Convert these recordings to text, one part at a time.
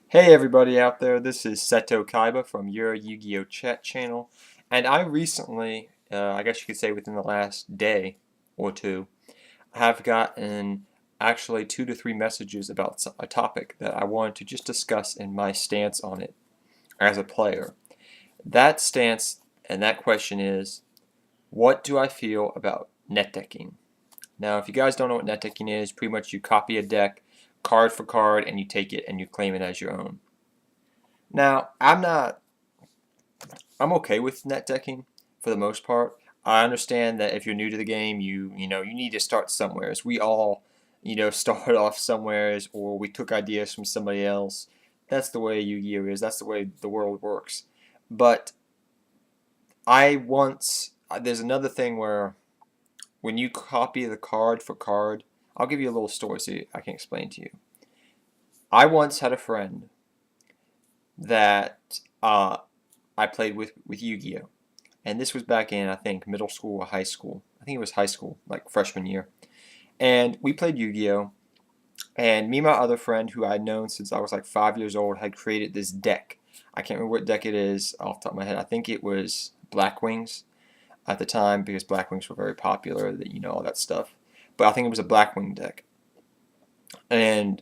Hey everybody out there, this is Seto Kaiba from your Yu-Gi-Oh chat channel, and I recently, I guess you could say within the last day or two, have gotten actually 2 to 3 messages about a topic that I wanted to just discuss and my stance on it as a player. That stance and that question is, what do I feel about net decking? Now, if you guys don't know what net decking is, pretty much you copy a deck card for card and you take it and you claim it as your own. Now, I'm okay with net decking for the most part. I understand that if you're new to the game, you need to start somewhere. As we all, started off somewheres, or we took ideas from somebody else. That's the way Yu-Gi-Oh is. That's the way the world works. But there's another thing where when you copy the card for card, I'll give you a little story so I can explain to you. I once had a friend that I played with Yu-Gi-Oh, and this was back in, I think, middle school or high school. I think it was high school, like freshman year. And we played Yu-Gi-Oh, and me and my other friend, who I'd known since I was like 5 years old, had created this deck. I can't remember what deck it is off the top of my head. I think it was Black Wings at the time, because Black Wings were very popular, all that stuff. But I think it was a Black Wing deck. And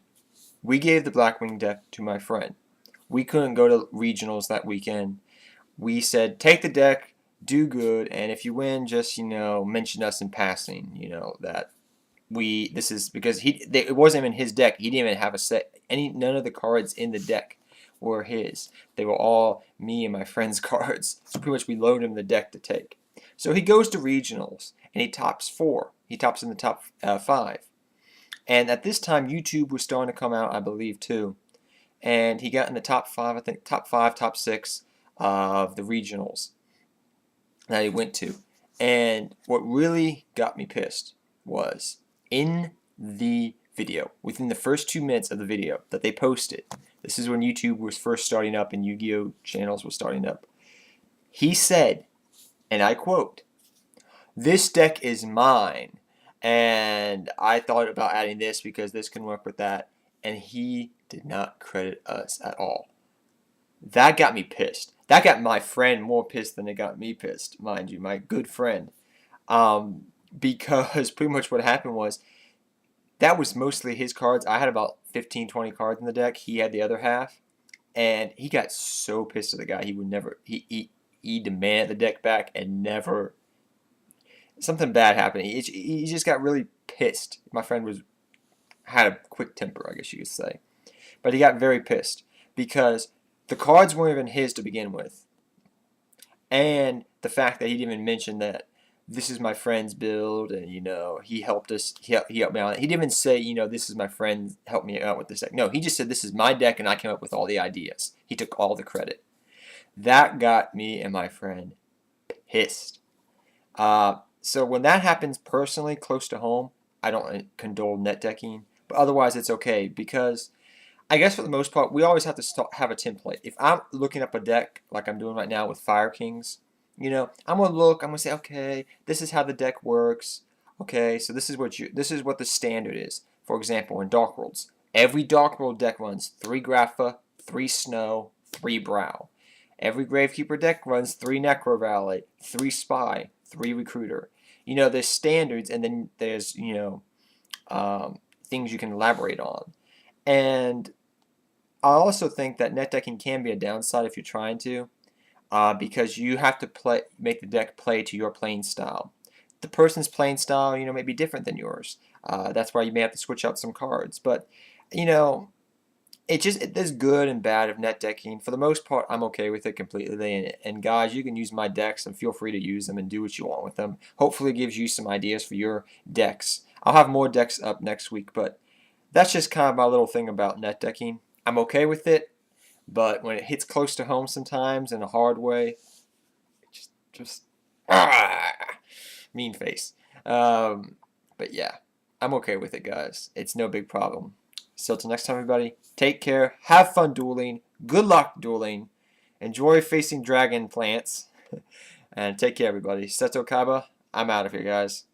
we gave the Black Wing deck to my friend. We couldn't go to regionals that weekend. We said, take the deck, do good, and if you win, just mention us in passing. That this is because it wasn't even his deck. He didn't even have a set. None of the cards in the deck were his. They were all me and my friend's cards. So pretty much we loaned him the deck to take. So he goes to regionals and he tops 4. He tops in the top 5. And at this time, YouTube was starting to come out, I believe, too. And he got in the top 5, I think, top 5, top 6 of the regionals that he went to. And what really got me pissed was in the video, within the first 2 minutes of the video that they posted, this is when YouTube was first starting up and Yu-Gi-Oh channels were starting up, he said, and I quote, "This deck is mine, and I thought about adding this because this can work with that," and he did not credit us at all. That got me pissed. That got my friend more pissed than it got me pissed, mind you, my good friend. Because pretty much what happened was, that was mostly his cards. I had about 15, 20 cards in the deck. He had the other half. And he got so pissed at the guy. He would never, he demanded the deck back and never, something bad happened. He just got really pissed. My friend had a quick temper, I guess you could say. But he got very pissed because the cards weren't even his to begin with. And the fact that he didn't even mention that this is my friend's build, and he helped us, he helped me out. He didn't even say, this is my friend, help me out with this deck. No, he just said, this is my deck and I came up with all the ideas. He took all the credit. That got me and my friend pissed. So when that happens personally, close to home, I don't condone net decking, but otherwise it's okay, because I guess for the most part, we always have to have a template. If I'm looking up a deck like I'm doing right now with Fire Kings, I'm gonna look. I'm gonna say, okay, this is how the deck works. Okay, so this is what the standard is. For example, in Dark Worlds, every Dark World deck runs 3 Grapha, 3 Snow, 3 Brow. Every Gravekeeper deck runs 3 Necro Valley, 3 Spy, 3 Recruiter. There's standards, and then there's things you can elaborate on. And I also think that net decking can be a downside if you're trying to, because you have to make the deck play to your playing style. The person's playing style, may be different than yours. That's why you may have to switch out some cards. But there's good and bad of net decking. For the most part, I'm okay with it completely. And guys, you can use my decks and feel free to use them and do what you want with them. Hopefully, it gives you some ideas for your decks. I'll have more decks up next week, but that's just kind of my little thing about net decking. I'm okay with it, but when it hits close to home sometimes in a hard way, just mean face. But yeah, I'm okay with it, guys. It's no big problem. So till next time, everybody, take care, have fun dueling, good luck dueling, enjoy facing dragon plants, and take care, everybody. Seto Kaba, I'm out of here, guys.